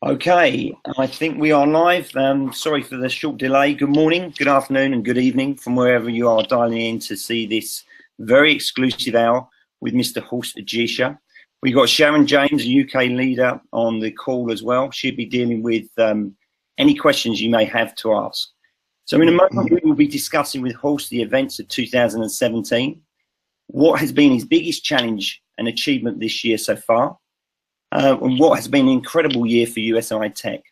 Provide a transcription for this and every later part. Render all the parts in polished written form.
Okay, I think we are live. Sorry for the short delay. Good morning, good afternoon, and good evening from wherever you are dialing in to see this very exclusive hour with Mr. Horst Jicha. We've got Sharon James, a UK leader, on the call as well. She'll be dealing with any questions you may have to ask. So in a moment, we will be discussing with Horst the events of 2017, what has been his biggest challenge and achievement this year so far, and what has been an incredible year for USI-Tech,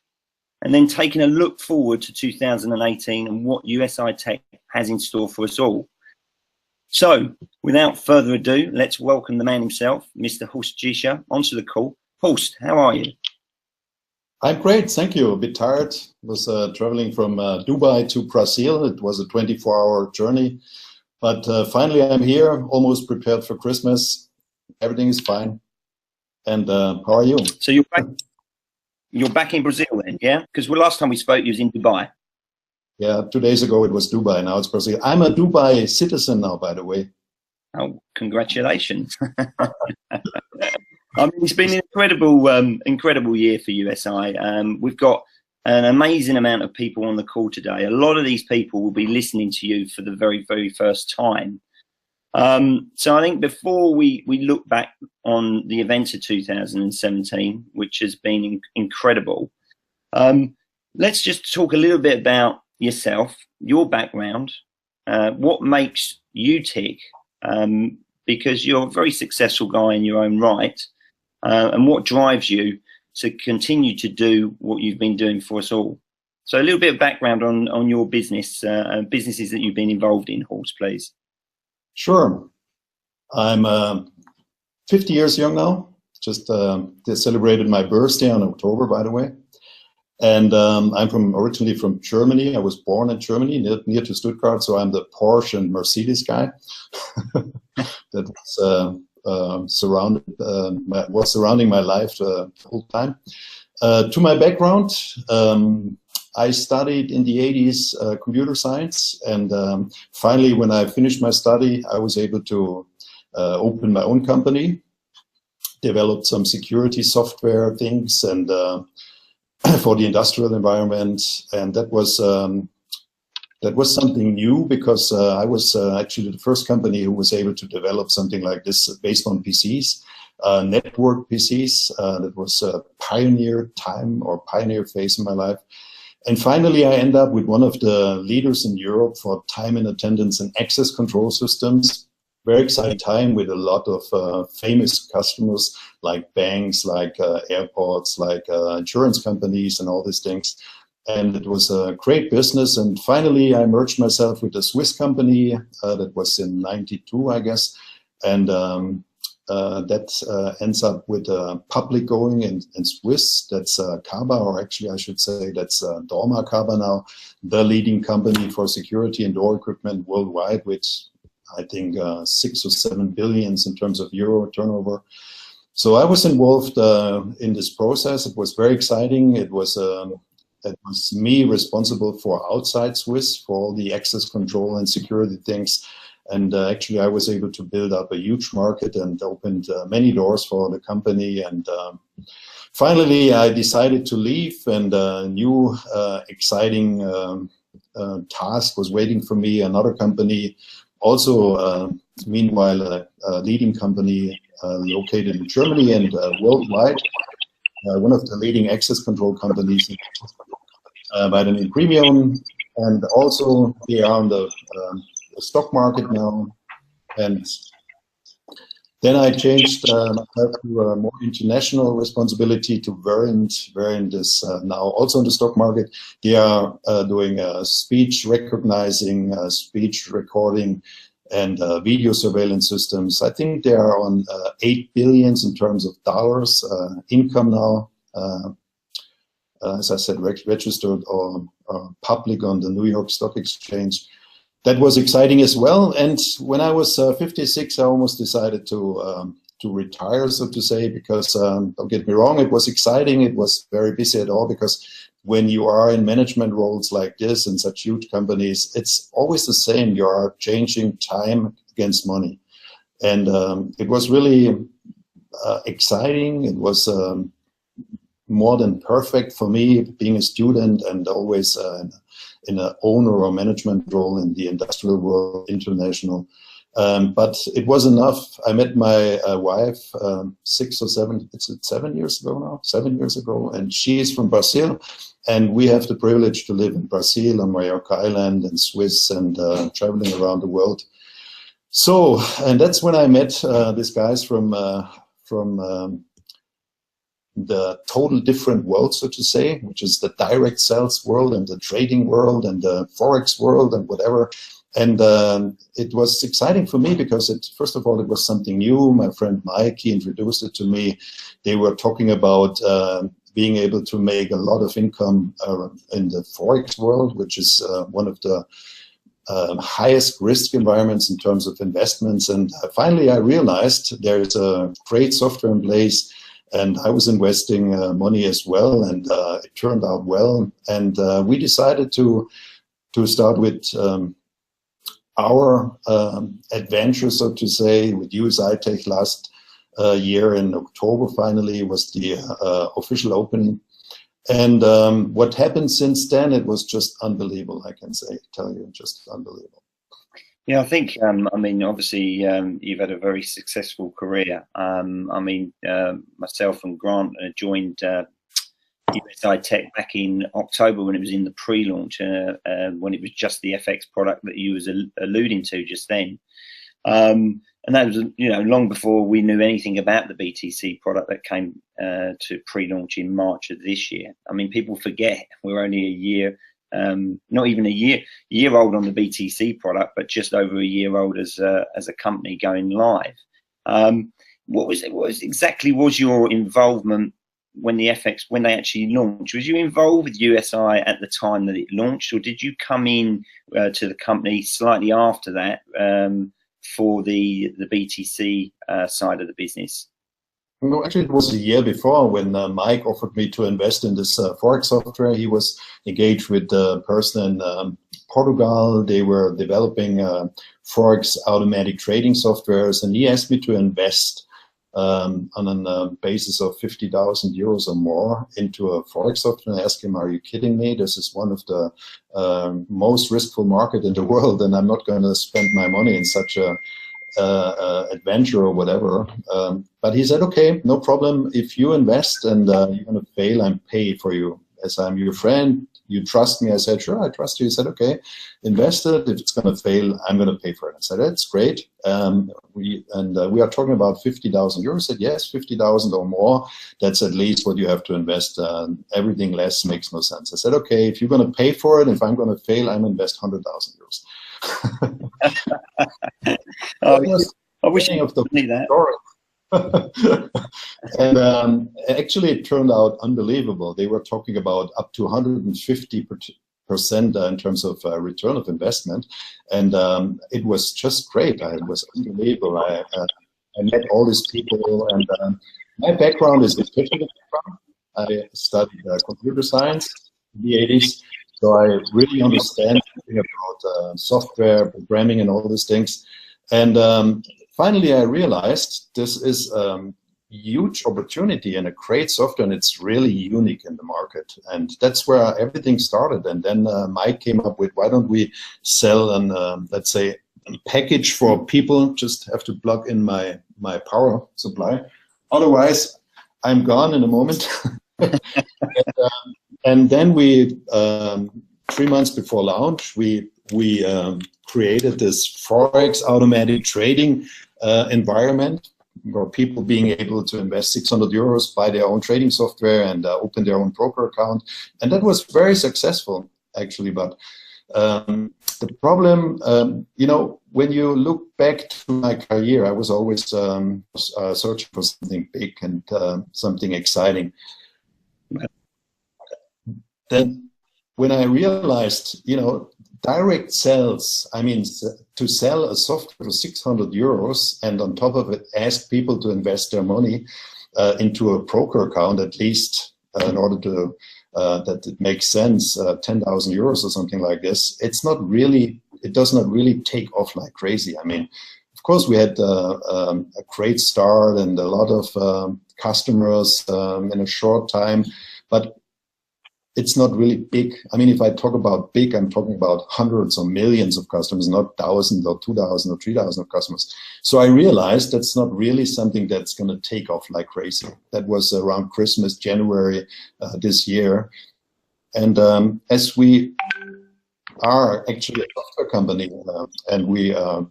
and then taking a look forward to 2018 and what USI-Tech has in store for us all. So, without further ado, let's welcome the man himself, Mr. Horst Jicha, onto the call. Horst, how are you? I'm great, thank you. A bit tired. Was traveling from Dubai to Brazil. It was a 24-hour journey, but finally I'm here, almost prepared for Christmas. Everything is fine. And how are you? So you're back in Brazil then, yeah? Because last time we spoke, you was in Dubai. Yeah, 2 days ago it was Dubai. Now it's Brazil. I'm a Dubai citizen now, by the way. Oh, congratulations! I mean, it's been an incredible year for USI. We've got an amazing amount of people on the call today. A lot of these people will be listening to you for the very, very first time. So I think before we look back on the events of 2017, which has been incredible, let's just talk a little bit about yourself, your background, what makes you tick, because you're a very successful guy in your own right, and what drives you to continue to do what you've been doing for us all. So a little bit of background on your business, businesses that you've been involved in, Horst, please. Sure. I'm 50 years young now. Just celebrated my birthday in October, by the way. And I'm originally from Germany. I was born in Germany, near to Stuttgart. So I'm the Porsche and Mercedes guy. That was surrounding my life the whole time. To my background, I studied in the 80s computer science, and finally, when I finished my study, I was able to open my own company, developed some security software things, and for the industrial environment, and that was something new because I was actually the first company who was able to develop something like this based on PCs. Network PCs. That was a pioneer time or pioneer phase in my life. And finally, I end up with one of the leaders in Europe for time and attendance and access control systems. Very exciting time with a lot of famous customers like banks, like airports, like insurance companies and all these things. And it was a great business. And finally, I merged myself with a Swiss company that was in '92, I guess. And that ends up with public going in Swiss. That's Kaba, or actually I should say that's Dorma Kaba now, the leading company for security and door equipment worldwide, with I think 6 or 7 billions in terms of euro turnover. So I was involved in this process. It was very exciting. It was me responsible for outside Swiss for all the access control and security things. And actually, I was able to build up a huge market and opened many doors for the company. And finally, I decided to leave, and a new exciting task was waiting for me. Another company, also meanwhile a leading company located in Germany and worldwide, one of the leading access control companies by the name Premium, and also they are on the stock market now. And then I changed to a more international responsibility to Variant. Variant is now also on the stock market. They are doing speech recognizing, speech recording, and video surveillance systems. I think they are on 8 billion in terms of dollars income now. As I said, registered or public on the New York Stock Exchange. That was exciting as well. And when I was 56, I almost decided to retire, so to say, because don't get me wrong, it was exciting. It was very busy at all, because when you are in management roles like this in such huge companies, it's always the same. You are changing time against money. And it was really exciting. It was more than perfect for me, being a student and always in an owner or management role in the industrial world, international. But it was enough. I met my wife 6 or 7, it's 7 years ago now, 7 years ago, and she is from Brazil. And we have the privilege to live in Brazil, on Mallorca Island, and Swiss, and traveling around the world. So, and that's when I met these guys from the total different world, so to say, which is the direct sales world and the trading world and the Forex world and whatever. And it was exciting for me because first of all, it was something new. My friend Mike, he introduced it to me. They were talking about being able to make a lot of income in the Forex world, which is one of the highest risk environments in terms of investments. And finally, I realized there is a great software in place, and I was investing money as well, and it turned out well. And we decided to start with our adventure, so to say, with USI-Tech last year in October. Finally was the official opening. And what happened since then, it was just unbelievable, I can tell you, just unbelievable. Yeah, I think, I mean, obviously, you've had a very successful career. I mean, myself and Grant joined USI-Tech back in October when it was in the pre-launch, when it was just the FX product that you was alluding to just then. And that was, you know, long before we knew anything about the BTC product that came to pre-launch in March of this year. I mean, people forget we're only a year, not even a year old on the BTC product, but just over a year old as a company going live. What exactly was your involvement when the FX, when they actually launched? Was you involved with USI at the time that it launched, or did you come in to the company slightly after that for the BTC side of the business? No, actually, it was a year before when Mike offered me to invest in this Forex software. He was engaged with a person in Portugal. They were developing Forex automatic trading softwares, and he asked me to invest on a basis of 50,000 euros or more into a Forex software. I asked him, "Are you kidding me? This is one of the most riskful market in the world, and I'm not going to spend my money in such a adventure or whatever." But he said, "Okay, no problem. If you invest and you're going to fail, I'm pay for you. As I'm your friend, you trust me." I said, "Sure, I trust you." He said, "Okay, invest it. If it's going to fail, I'm going to pay for it." I said, "That's great. We are talking about 50,000 euros." I said, "Yes, 50,000 or more. That's at least what you have to invest. Everything less makes no sense." I said, "Okay, if you're going to pay for it, if I'm going to fail, I'm invest 100,000 euros. I wish I could see that. And actually, it turned out unbelievable. They were talking about up to 150% in terms of return of investment, and it was just great. It was unbelievable. I met all these people, and my background is a technical background. I studied computer science in the 80s, so I really understand about software, programming, and all these things. And finally, I realized this is a huge opportunity and a great software, and it's really unique in the market. And that's where everything started. And then Mike came up with, why don't we sell an, let's say, a package for people, just have to plug in my power supply. Otherwise, I'm gone in a moment. And then we, 3 months before launch, we created this Forex automatic trading environment where people being able to invest 600 euros, buy their own trading software, and open their own broker account. And that was very successful, actually. But the problem, you know, when you look back to my career, I was always searching for something big and something exciting. Then when I realized, you know, direct sales, I mean, to sell a software for 600 euros and on top of it, ask people to invest their money into a broker account, at least in order to, that it makes sense, 10,000 euros or something like this. It's not really, it does not really take off like crazy. I mean, of of course, we had a great start and a lot of customers in a short time, but it's not really big. I mean, if I talk about big, I'm talking about hundreds or millions of customers, not thousands or 2,000 or 3,000 of customers. So I realized that's not really something that's going to take off like crazy. That was around Christmas, January this year. And as we are actually a software company and we are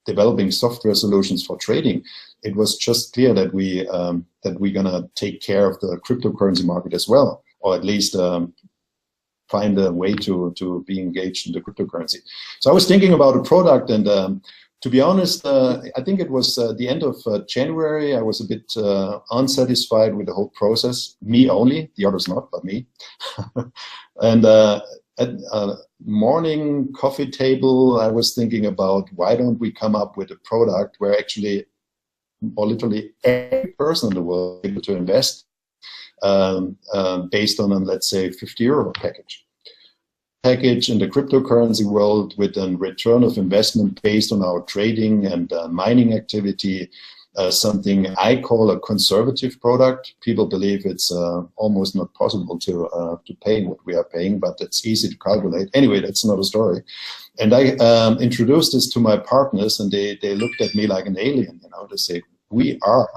developing software solutions for trading, it was just clear that we're gonna take care of the cryptocurrency market as well, or at least find a way to be engaged in the cryptocurrency. So I was thinking about a product, and to be honest, I think it was the end of January. I was a bit unsatisfied with the whole process. Me only, the others not, but me. And at a morning coffee table, I was thinking about why don't we come up with a product where actually, or literally every person in the world is able to invest based on, let's say, 50 euro package in the cryptocurrency world with a return of investment based on our trading and mining activity. Something I call a conservative product. People believe it's almost not possible to pay what we are paying, but it's easy to calculate. Anyway, that's another story. And I introduced this to my partners, and they looked at me like an alien. You know, they say, we are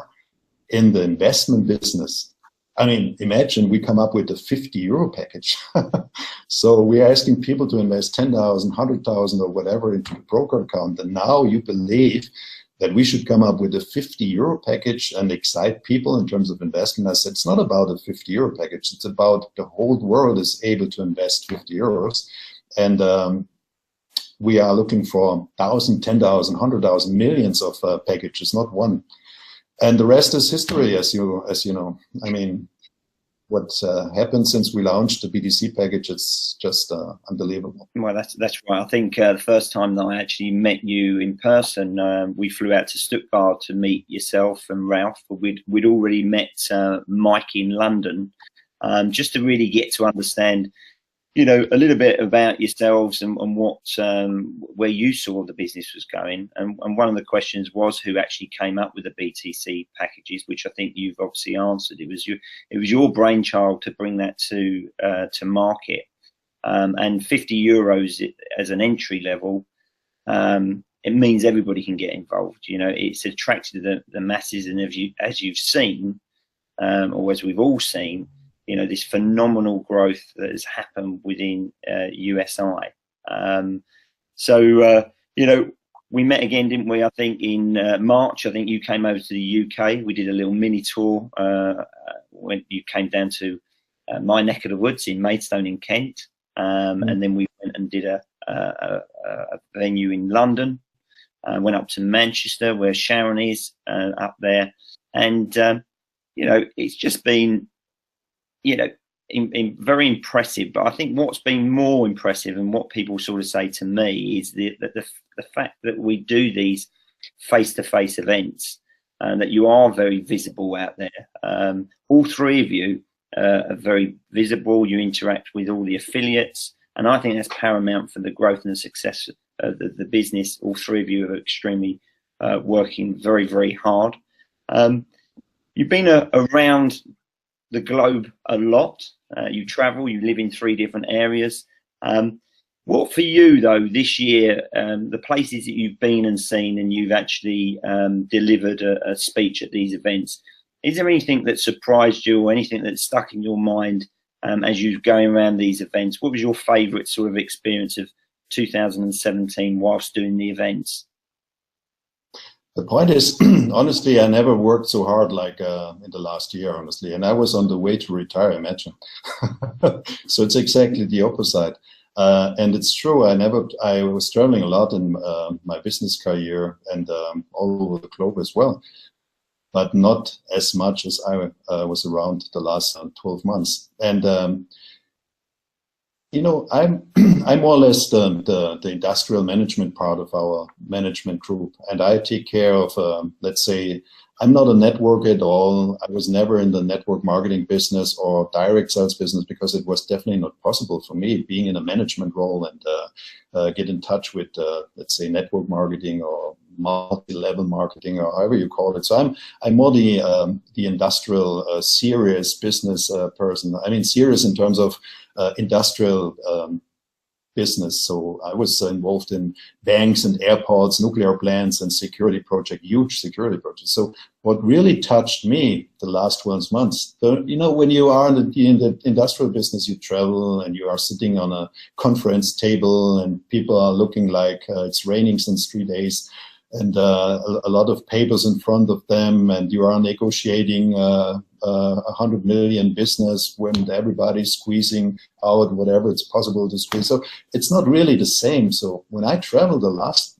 in the investment business. I mean, imagine we come up with a 50 euro package. So we're asking people to invest 10,000, 100,000 or whatever into the broker account. And now you believe that we should come up with a 50 euro package and excite people in terms of investment. I said, it's not about a 50 euro package. It's about the whole world is able to invest 50 euros. And we are looking for 1,000, 10,000, 100,000, millions of packages, not one. And the rest is history, as you know. I mean, what happened since we launched the BTC package, it's just unbelievable. Well, that's right. I think the first time that I actually met you in person, we flew out to Stuttgart to meet yourself and Ralph. We'd already met Mike in London, just to really get to understand, you know, a little bit about yourselves and what where you saw the business was going. And one of the questions was who actually came up with the BTC packages, which I think you've obviously answered. It was your brainchild to bring that to market. And 50 euros as an entry level, it means everybody can get involved. You know, it's attracted the masses, and as you've seen, or as we've all seen, you know, this phenomenal growth that has happened within USI. So, you know, we met again, didn't we? I think in March. I think you came over to the UK. We did a little mini tour when you came down to my neck of the woods in Maidstone in Kent. And then we went and did a venue in London. Went up to Manchester, where Sharon is, up there. And, you know, it's just been, you know, very impressive. But I think what's been more impressive, and what people sort of say to me, is the fact that we do these face-to-face events, and that you are very visible out there. All three of you are very visible. You interact with all the affiliates, and I think that's paramount for the growth and the success of the business. All three of you are extremely working very, very hard. You've been around the globe a lot. You travel, you live in 3 different areas. What for you though this year, the places that you've been and seen, and you've actually delivered a speech at these events, is there anything that surprised you or anything that stuck in your mind as you're going around these events? What was your favorite sort of experience of 2017 whilst doing the events? The point is, honestly, I never worked so hard like in the last year, honestly, and I was on the way to retire, imagine. So it's exactly the opposite. And it's true, I was traveling a lot in my business career and all over the globe as well, but not as much as I was around the last 12 months. And you know, I'm more or less the industrial management part of our management group, and I take care of, let's say, I'm not a networker at all. I was never in the network marketing business or direct sales business because it was definitely not possible for me being in a management role and get in touch with, let's say, network marketing or multi-level marketing, or however you call it. So I'm more the industrial, serious business person. I mean, serious in terms of industrial business. So I was involved in banks and airports, nuclear plants, and security project, huge security projects. So what really touched me the last 12 months, you know, when you are in the industrial business, you travel and you are sitting on a conference table and people are looking like it's raining since 3 days, and a lot of papers in front of them, and you are negotiating 100 million business when everybody's squeezing out whatever it's possible to squeeze. So it's not really the same. So when I traveled the last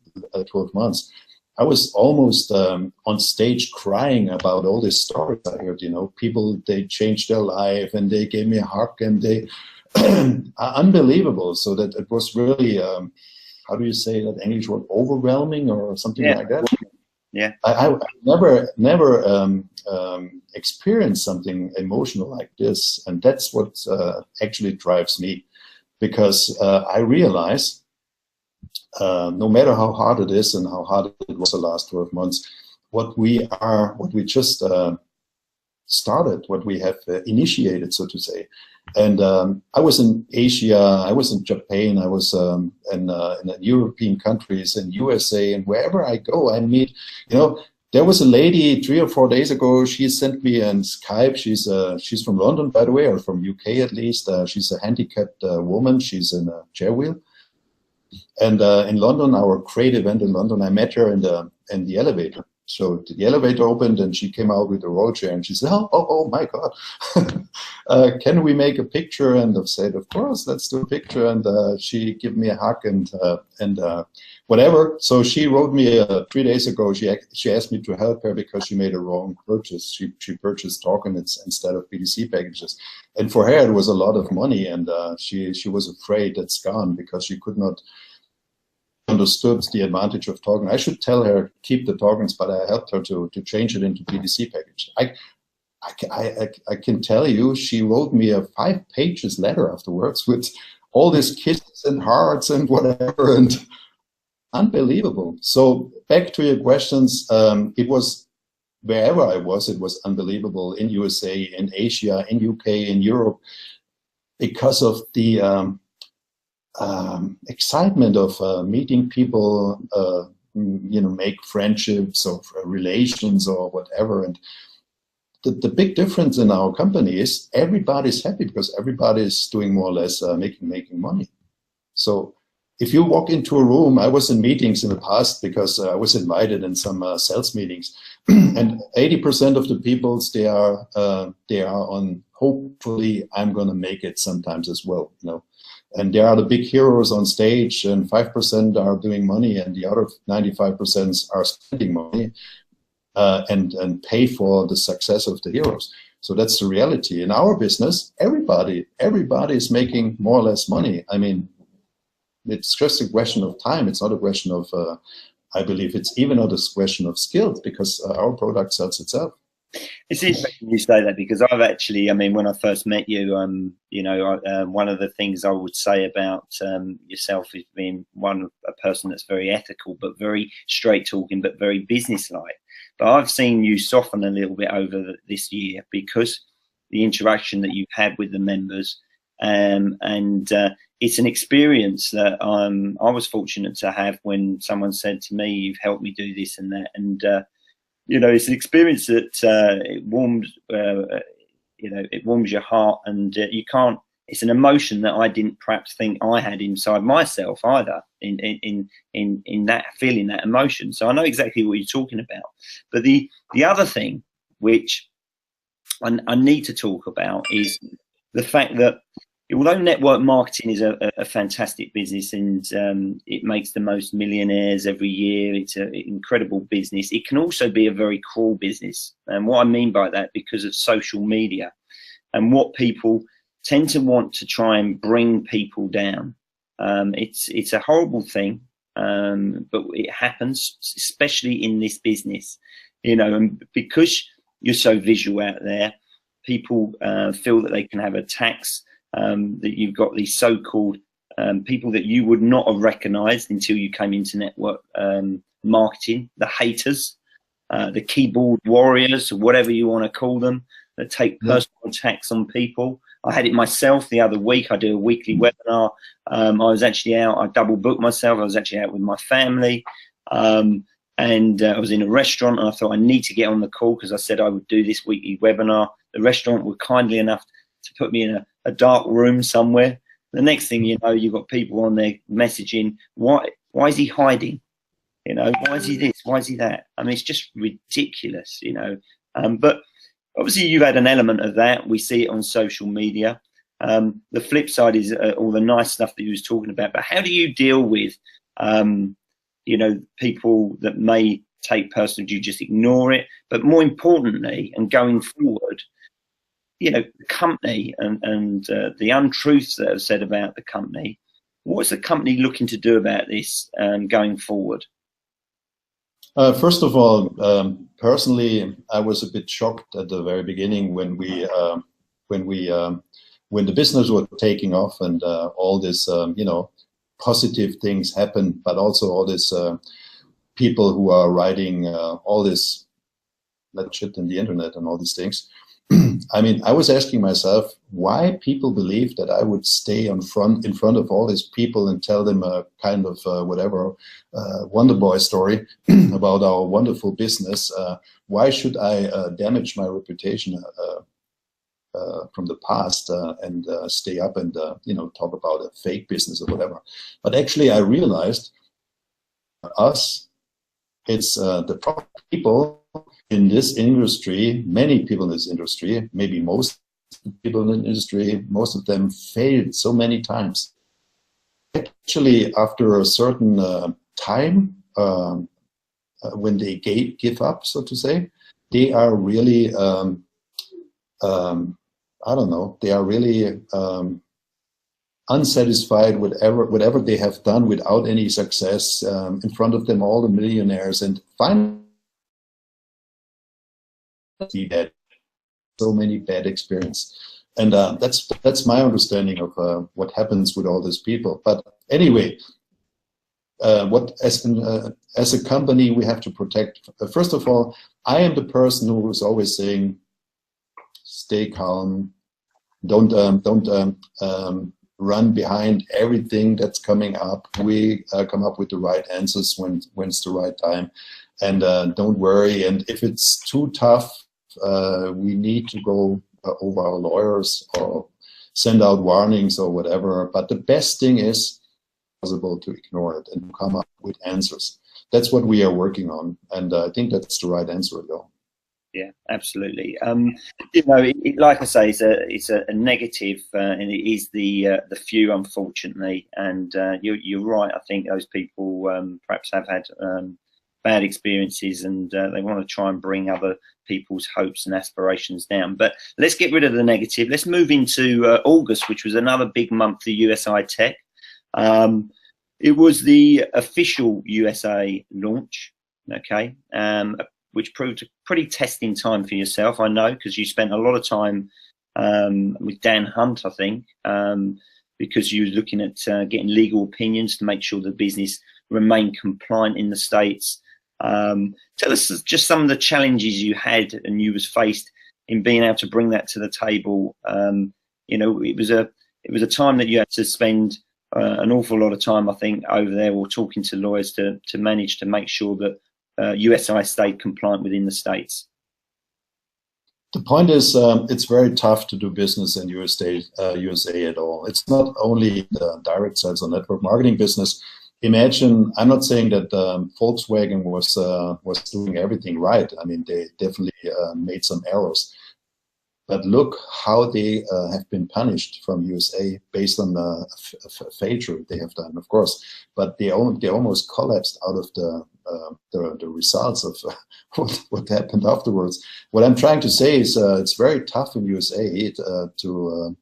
12 months, I was almost on stage crying about all these stories I heard. You know, people, they changed their life and they gave me a hug and they are unbelievable. So that it was really, how do you say that English word, overwhelming or something like that? Yeah. I never experienced something emotional like this, and that's what actually drives me, because I realize no matter how hard it is and how hard it was the last 12 months, what we just started, what we have initiated, so to say. And I was in Asia, I was in Japan, I was in European countries, in USA, and wherever I go, I meet, you know, there was a lady 3 or 4 days ago, she sent me on Skype. She's from London, by the way, or from UK at least. She's a handicapped woman. She's in a chair wheel. And in London, our great event in London, I met her in the elevator. So the elevator opened and she came out with a wheelchair and she said, oh my God, can we make a picture? And I've said, of course, let's do a picture. And she gave me a hug and whatever. So she wrote me 3 days ago, she asked me to help her because she made a wrong purchase. She purchased tokens instead of BTC packages. And for her, it was a lot of money. And she was afraid it's gone because she could not understood the advantage of token. I should tell her keep the tokens, but I helped her to change it into BTC package. I can tell you, she wrote me a 5-page letter afterwards with all these kisses and hearts and whatever, and unbelievable. So back to your questions, it was wherever I was, it was unbelievable, in USA, in Asia, in UK, in Europe, because of the excitement of meeting people, you know, make friendships or relations or whatever. And the big difference in our company is everybody's happy because everybody is doing more or less making money. So if you walk into a room, I was in meetings in the past because I was invited in some sales meetings, and 80% of the people, they are on, hopefully I'm going to make it sometimes as well, you know. And there are the big heroes on stage, and 5% are doing money, and the other 95% are spending money and pay for the success of the heroes. So that's the reality. In our business, everybody is making more or less money. I mean, it's just a question of time. It's not a question of, I believe it's even not a question of skills, because our product sells itself. It's interesting you say that, because I've actually, I mean, when I first met you, you know, one of the things I would say about yourself is being a person that's very ethical, but very straight talking, but very businesslike. But I've seen you soften a little bit over this year because the interaction that you've had with the members, and it's an experience that I was fortunate to have when someone said to me, "You've helped me do this and that," and you know, it's an experience that it warms, you know, it warms your heart, and you can't. It's an emotion that I didn't perhaps think I had inside myself either. In that feeling, that emotion. So I know exactly what you're talking about. But the other thing which I need to talk about is the fact that although network marketing is a fantastic business, and it makes the most millionaires every year, it's an incredible business, it can also be a very cruel business. And what I mean by that, because of social media and what people tend to want to try and bring people down. It's a horrible thing, but it happens, especially in this business, you know, and because you're so visual out there, people feel that they can have attacks. That you've got these so-called people that you would not have recognized until you came into network marketing, the haters, the keyboard warriors, whatever you want to call them, that take personal attacks on people. I had it myself the other week. I do a weekly webinar. I was actually out. I double booked myself. I was actually out with my family. And I was in a restaurant, and I thought I need to get on the call because I said I would do this weekly webinar. The restaurant were kindly enough to put me in a dark room somewhere. The next thing you know, you've got people on there messaging, why is he hiding? You know, why is he this? Why is he that? I mean, it's just ridiculous, you know. But obviously you've had an element of that. We see it on social media. The flip side is all the nice stuff that you was talking about. But how do you deal with, you know, people that may take personal, do you just ignore it? But more importantly, and going forward, you know, the company and the untruths that are said about the company, what's the company looking to do about this going forward? First of all, personally, I was a bit shocked at the very beginning when the business was taking off and all this, you know, positive things happen, but also all this people who are writing all this shit in the internet and all these things. I mean, I was asking myself why people believe that I would stay in front of all these people and tell them a kind of whatever Wonder Boy story about our wonderful business. Why should I damage my reputation from the past and stay up and you know, talk about a fake business or whatever? But actually, I realized it's the proper people in this industry. Many people in this industry, maybe most people in the industry, most of them failed so many times. Actually, after a certain time, when they give up, so to say, they are really, I don't know, they are really unsatisfied with whatever they have done without any success. In front of them, all the millionaires, and finally, see that so many bad experience. And that's my understanding of what happens with all these people. But anyway, what as a company we have to protect. First of all, I am the person who is always saying, stay calm, don't run behind everything that's coming up. We come up with the right answers when it's the right time, and don't worry. And if it's too tough, we need to go over our lawyers or send out warnings or whatever. But the best thing is possible to ignore it and come up with answers. That's what we are working on, and I think that's the right answer, though. Yeah, absolutely. You know, like I say, it's a negative, and it is the few, unfortunately. And you're right. I think those people perhaps have had bad experiences, and they want to try and bring other people's hopes and aspirations down. But let's get rid of the negative. Let's move into August, which was another big month for USI-Tech. It was the official USA launch, okay, which proved a pretty testing time for yourself, I know, because you spent a lot of time with Dan Hunt, I think, because you were looking at getting legal opinions to make sure the business remained compliant in the States. Tell us just some of the challenges you had and you was faced in being able to bring that to the table. You know, it was a time that you had to spend an awful lot of time, I think, over there, or talking to lawyers to manage to make sure that USI stayed compliant within the States. The point is, it's very tough to do business in USA at all. It's not only the direct sales or network marketing business. Imagine, I'm not saying that Volkswagen was doing everything right. I mean, they definitely made some errors. But look how they have been punished from USA based on a failure they have done, of course. But they almost collapsed out of the results of what happened afterwards. What I'm trying to say is it's very tough in USA to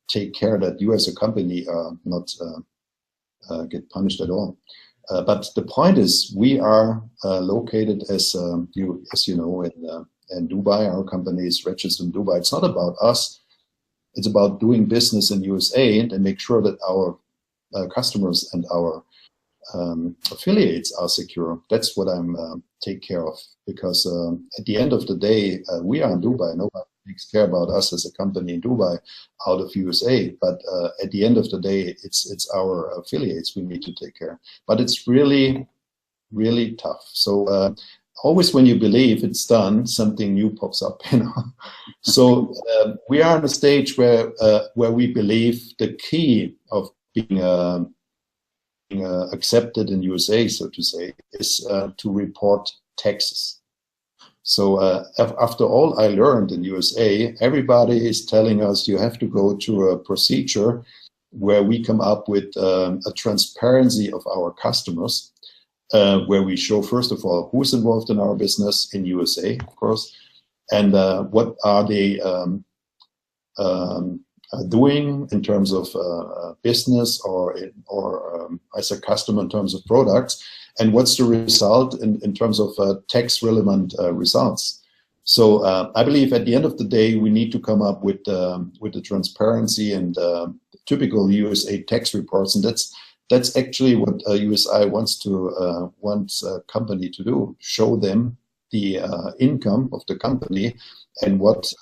take care that you as a company not get punished at all. But the point is, we are located, as you know, in Dubai. Our company is registered in Dubai. It's not about us. It's about doing business in USA and make sure that our customers and our affiliates are secure. That's what I'm take care of, because at the end of the day, we are in Dubai. Nobody takes care about us as a company in Dubai out of USA. But at the end of the day, it's our affiliates we need to take care. But it's really, really tough. So always when you believe it's done, something new pops up, you know. So we are in a stage where we believe the key of being accepted in USA, so to say, is to report taxes. So after all I learned in USA, everybody is telling us you have to go to a procedure where we come up with a transparency of our customers, where we show, first of all, who's involved in our business in USA, of course, and what are they doing in terms of business or as a customer in terms of products, and what's the result in terms of tax relevant results. So I believe at the end of the day, we need to come up with the transparency and typical USA tax reports, and that's actually what USI wants a company to do: show them the income of the company and what's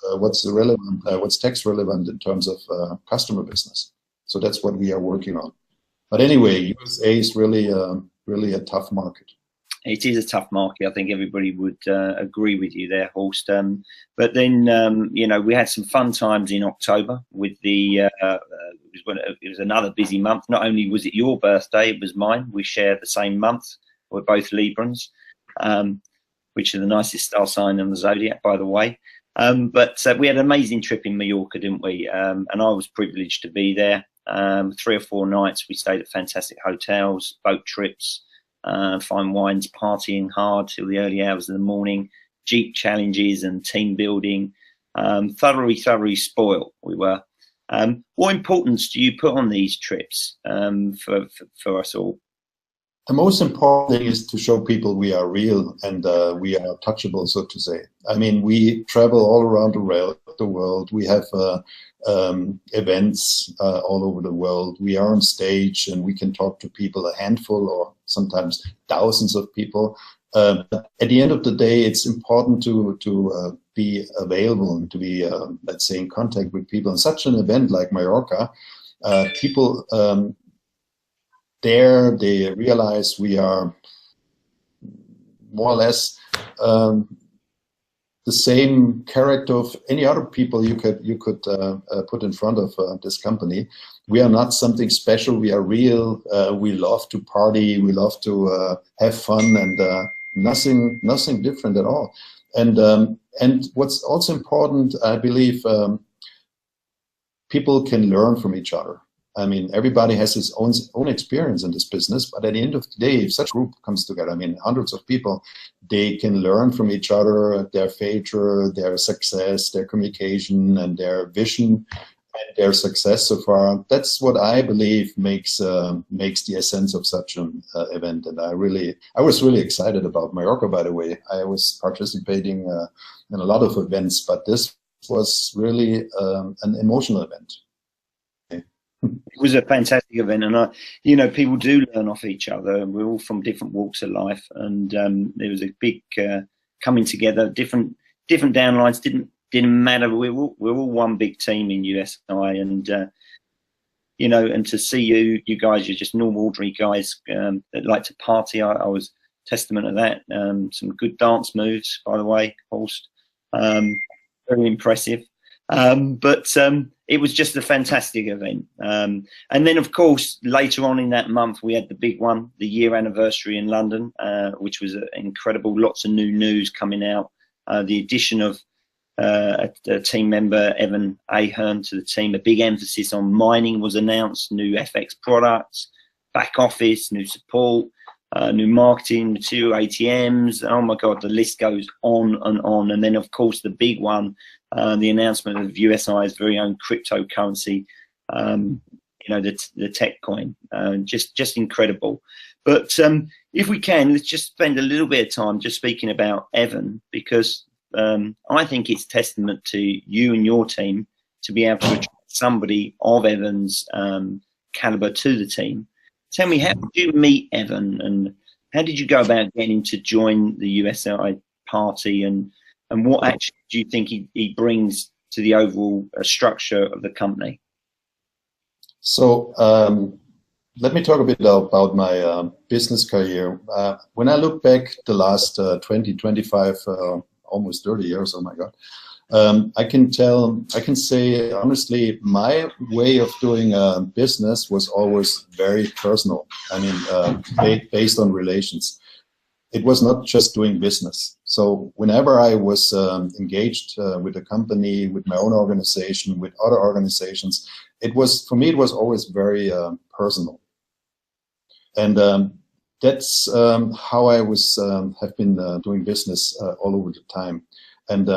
tax relevant in terms of customer business. So that's what we are working on. But anyway, USA is really a tough market. It is a tough market. I think everybody would agree with you there, Horst. But then, you know, we had some fun times in October with the, it was another busy month. Not only was it your birthday, it was mine. We share the same month. We're both Librans, which are the nicest star sign in the zodiac, by the way. But we had an amazing trip in Mallorca, didn't we? And I was privileged to be there. 3 or 4 nights. We stayed at fantastic hotels, boat trips, fine wines, partying hard till the early hours of the morning, Jeep challenges and team building. Thoroughly spoiled we were. What importance do you put on these trips for us all? The most important thing is to show people we are real and we are touchable, so to say. I mean, we travel all around the world. We have events all over the world. We are on stage and we can talk to people, a handful or sometimes thousands of people. But at the end of the day, it's important to be available and to be, let's say, in contact with people. In such an event like Mallorca, people there, they realize we are more or less the same character of any other people you could put in front of this company. We are not something special. We are real. We love to party. We love to have fun, and nothing different at all. And what's also important, I believe, people can learn from each other. I mean, everybody has his own experience in this business, but at the end of the day, if such a group comes together, I mean, hundreds of people, they can learn from each other, their failure, their success, their communication, and their vision, and their success so far. That's what I believe makes the essence of such an event. And I was really excited about Mallorca, by the way. I was participating in a lot of events, but this was really an emotional event. It was a fantastic event, and you know, people do learn off each other, and we're all from different walks of life, and there was a big coming together. Different downlines didn't matter. We're all one big team in USI, and you know, and to see you guys, you're just normal, ordinary guys that like to party. I was testament of that. Some good dance moves, by the way, Horst. Very impressive. But it was just a fantastic event. And then, of course, later on in that month, we had the big one, the year anniversary in London, which was incredible. Lots of new news coming out. The addition of a team member, Evan Ahern, to the team. A big emphasis on mining was announced, new FX products, back office, new support, new marketing, material ATMs. Oh, my God, the list goes on and on. And then, of course, the big one, the announcement of USI's very own cryptocurrency, you know, the tech coin, just incredible. But if we can, let's just spend a little bit of time just speaking about Evan, because I think it's testament to you and your team to be able to attract somebody of Evan's caliber to the team. Tell me, how did you meet Evan, and how did you go about getting him to join the USI party, and what actually do you think he brings to the overall structure of the company? So let me talk a bit about my business career. When I look back the last 20, 25, almost 30 years, oh my God, I can say honestly, my way of doing business was always very personal. I mean, based on relations. It was not just doing business. So whenever I was engaged with a company, with my own organization, with other organizations, it was, for me, it was always very personal. And that's how I was have been doing business all over the time. And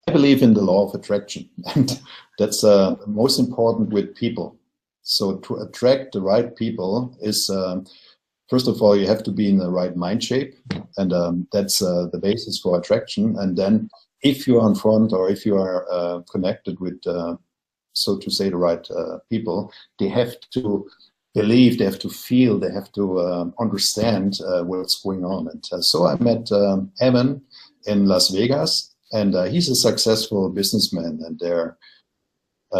I believe in the law of attraction, and that's most important with people. So to attract the right people is, first of all, you have to be in the right mind shape, and that's the basis for attraction. And then if you are in front, or if you are connected with, so to say, the right people, they have to believe, they have to feel, they have to understand what's going on. And so I met Evan in Las Vegas, and he's a successful businessman, and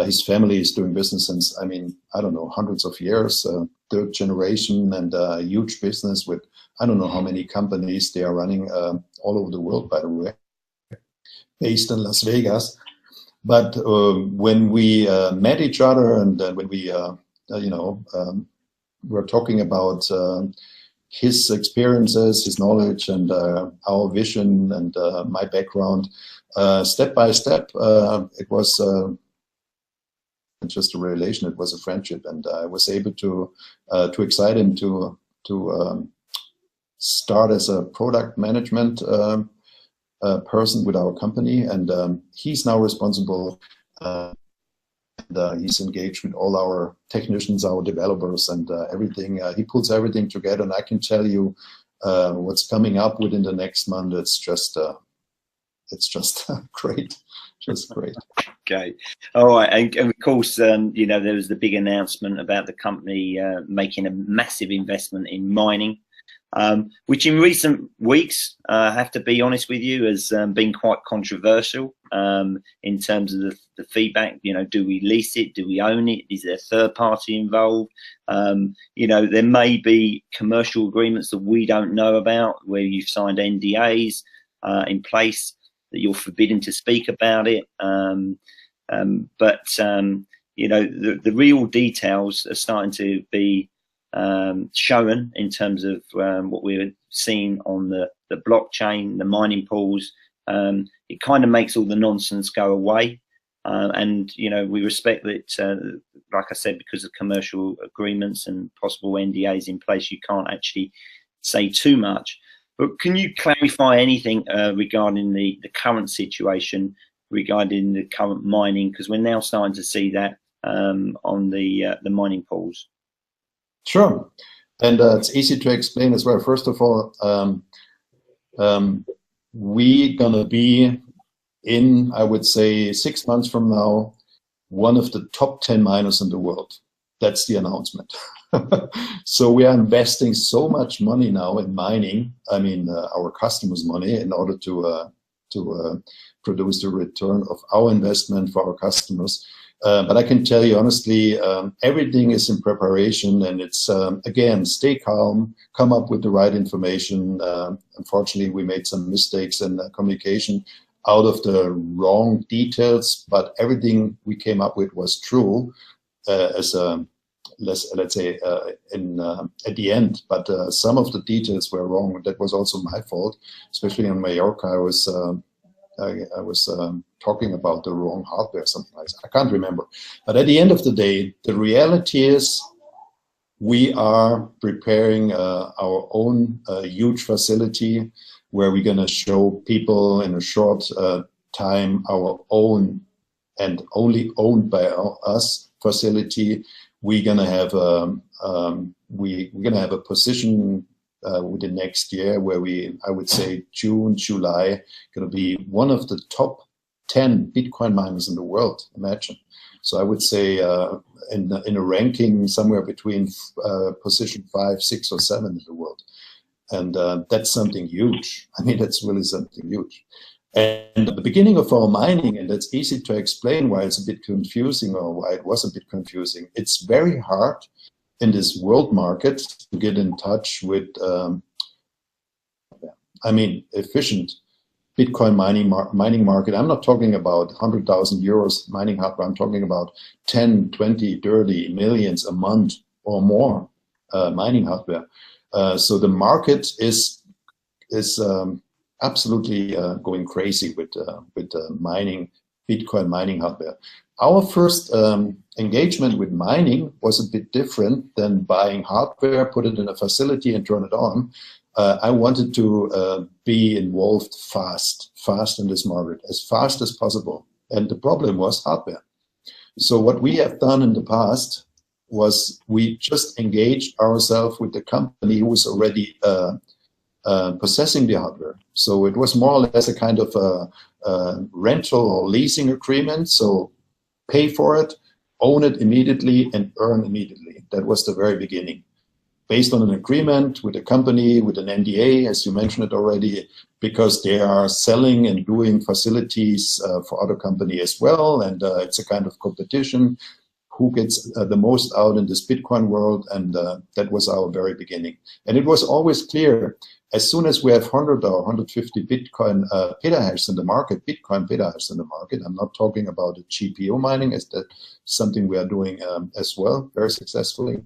his family is doing business since, I mean, I don't know, hundreds of years, third generation, and a huge business with, I don't know how many companies they are running all over the world, by the way, based in Las Vegas. But when we met each other, and when we, were talking about his experiences, his knowledge, and our vision, and my background, step by step, it was just a relation. It was a friendship, and I was able to excite him to start as a product management person with our company, and he's now responsible. And he's engaged with all our technicians, our developers, and everything. He puts everything together, and I can tell you what's coming up within the next month. It's just great, just great. Okay, all right, and of course, you know, there was the big announcement about the company making a massive investment in mining, which in recent weeks, I have to be honest with you, has been quite controversial in terms of the feedback. You know, do we lease it? Do we own it? Is there a third party involved? You know, there may be commercial agreements that we don't know about, where you've signed NDAs in place that you're forbidden to speak about it. But you know, the real details are starting to be shown in terms of what we're seeing on the blockchain, the mining pools. It kind of makes all the nonsense go away, and you know, we respect that, like I said, because of commercial agreements and possible NDAs in place, you can't actually say too much. But can you clarify anything regarding the current situation, regarding the current mining, because we're now starting to see that on the mining pools? Sure, and it's easy to explain as well. First of all, we're gonna be in, I would say, 6 months from now, one of the top 10 miners in the world. That's the announcement. So we are investing so much money now in mining. I mean, our customers' money, in order to produce the return of our investment for our customers. But I can tell you honestly, everything is in preparation, and it's, again, stay calm, come up with the right information. Unfortunately, we made some mistakes in communication out of the wrong details, but everything we came up with was true, as let's say at the end. But some of the details were wrong. That was also my fault, especially in Mallorca. I was talking about the wrong hardware, something like that. I can't remember. But at the end of the day, the reality is we are preparing our own huge facility, where we're going to show people in a short time our own and only owned by us facility. We're going to have we're going to have a position within next year where I would say June, July, going to be one of the top 10 Bitcoin miners in the world. Imagine. So I would say in a ranking somewhere between position 5, 6, or 7 in the world. And that's something huge. I mean, that's really something huge. And at the beginning of our mining, and that's easy to explain why it's a bit confusing, or why it was a bit confusing. It's very hard in this world market to get in touch with, efficient Bitcoin mining market. I'm not talking about 100,000 euros mining hardware. I'm talking about 10, 20, 30 millions a month or more mining hardware. So the market is absolutely going crazy with mining, Bitcoin mining hardware. Our first engagement with mining was a bit different than buying hardware, put it in a facility and turn it on. I wanted to be involved fast in this market, as fast as possible. And the problem was hardware. So what we have done in the past was we just engaged ourselves with the company who was already possessing the hardware. So it was more or less a kind of a rental or leasing agreement. So pay for it, own it immediately, and earn immediately. That was the very beginning. Based on an agreement with a company, with an NDA, as you mentioned it already, because they are selling and doing facilities for other companies as well. And it's a kind of competition. Who gets the most out in this Bitcoin world? And that was our very beginning. And it was always clear, as soon as we have 100 or 150 Bitcoin petahash in the market, Bitcoin petahash in the market, I'm not talking about the GPU mining, as that something we are doing as well, very successfully.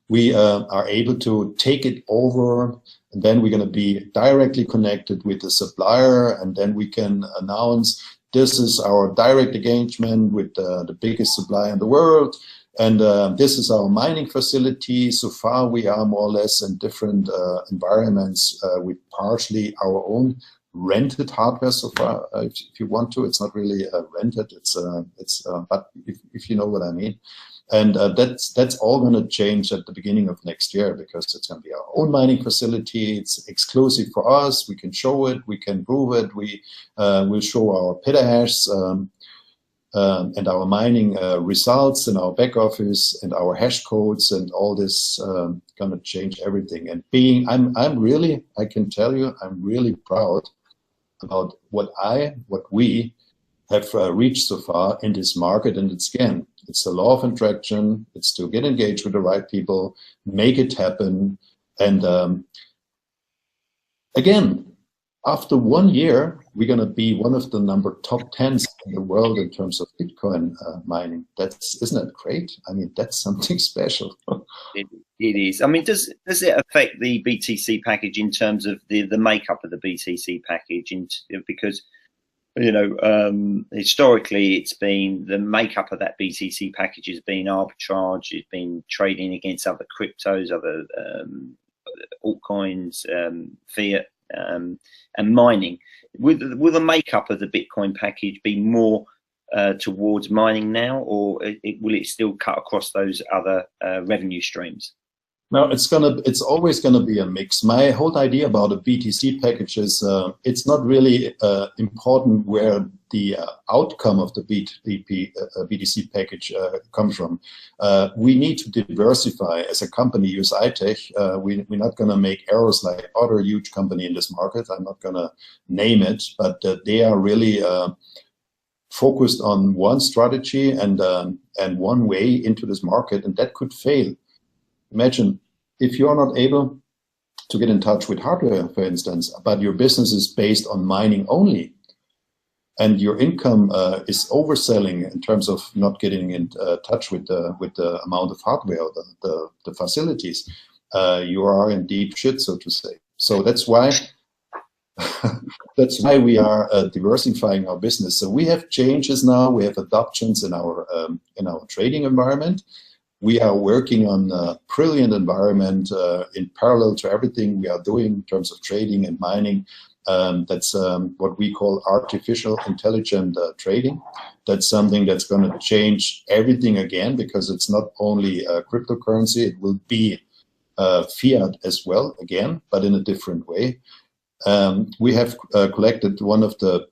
We are able to take it over, and then we're going to be directly connected with the supplier, and then we can announce this is our direct engagement with the biggest supplier in the world, and this is our mining facility. So far, we are more or less in different environments with partially our own rented hardware so far, if you want to. It's not really rented, but if you know what I mean. And that's all going to change at the beginning of next year, because it's going to be our own mining facility. It's exclusive for us. We can show it. We can prove it. We will show our petahash and our mining results in our back office and our hash codes, and all this going to change everything. And I'm really, I can tell you, I'm really proud about what we have reached so far in this market. And it's the law of attraction. It's to get engaged with the right people, make it happen. And again, after 1 year, we're going to be one of the top 10s in the world in terms of Bitcoin mining. Isn't that great? I mean, that's something special. It is. I mean, does it affect the BTC package in terms of the makeup of the BTC package? Because, you know, historically, it's been the makeup of that BTC package has been arbitrage. It's been trading against other cryptos, other altcoins, fiat, and mining. Will the makeup of the Bitcoin package be more towards mining now, or will it still cut across those other revenue streams? No, it's always gonna be a mix. My whole idea about a BTC package is it's not really important where the outcome of the BTC package comes from. We need to diversify as a company, USI-Tech. We're not gonna make errors like other huge company in this market. I'm not gonna name it, but they are really focused on one strategy and one way into this market, and that could fail. Imagine if you're not able to get in touch with hardware, for instance, but your business is based on mining only, and your income is overselling in terms of not getting in touch with the amount of hardware or the facilities, you are in deep shit, so to say. So that's why we are diversifying our business. So we have changes now. We have adoptions in our trading environment. We are working on a brilliant environment in parallel to everything we are doing in terms of trading and mining. That's what we call artificial intelligent trading. That's something that's going to change everything again, because it's not only cryptocurrency, it will be fiat as well again, but in a different way. We have collected one of the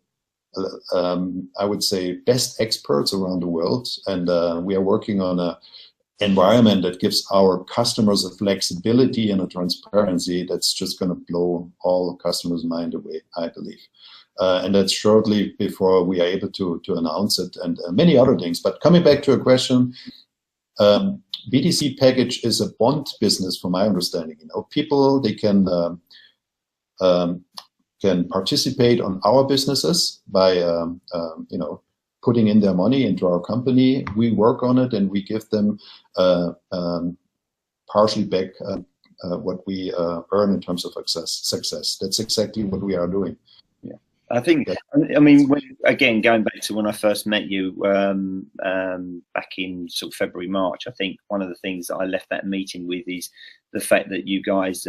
I would say, best experts around the world, and we are working on a environment that gives our customers a flexibility and a transparency that's just going to blow all customers' mind away, I believe. And that's shortly before we are able to announce it, and many other things. But coming back to a question, BTC package is a bond business, from my understanding. You know, people, they can participate on our businesses by you know, putting in their money into our company. We work on it, and we give them partially back what we earn in terms of success. That's exactly what we are doing. Yeah, I think. I mean, again, going back to when I first met you back in sort of February, March, I think one of the things that I left that meeting with is the fact that you guys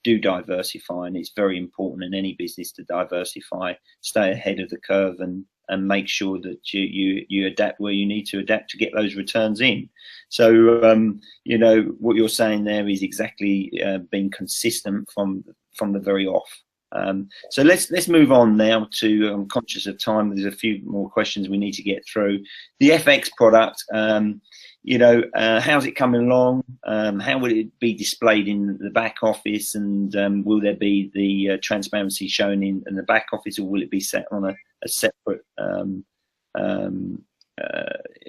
do diversify, and it's very important in any business to diversify, stay ahead of the curve, and make sure that you adapt where you need to adapt to get those returns in. So you know, what you're saying there is exactly being consistent from the very off. So let's move on now to, I'm conscious of time, there's a few more questions we need to get through. The FX product, you know, how's it coming along? How will it be displayed in the back office, and will there be the transparency shown in the back office, or will it be set on a separate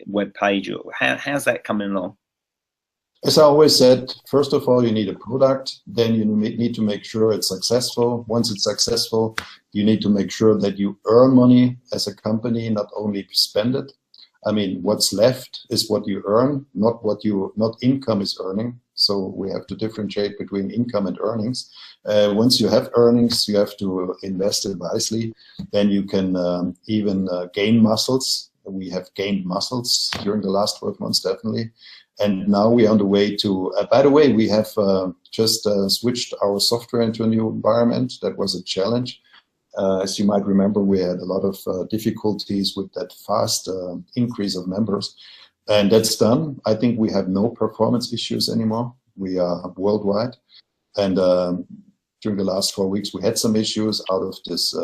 web page? Or how's that coming along? As I always said, first of all, you need a product, then you need to make sure it's successful. Once it's successful, you need to make sure that you earn money as a company, not only spend it. I mean, what's left is what you earn, not income is earning. So we have to differentiate between income and earnings. Once you have earnings, you have to invest it wisely. Then you can even gain muscles. We have gained muscles during the last 12 months, definitely. And now we are on the way to, by the way, we have just switched our software into a new environment. That was a challenge. As you might remember, we had a lot of difficulties with that fast increase of members. And that's done. I think we have no performance issues anymore. We are worldwide. And during the last 4 weeks, we had some issues out of this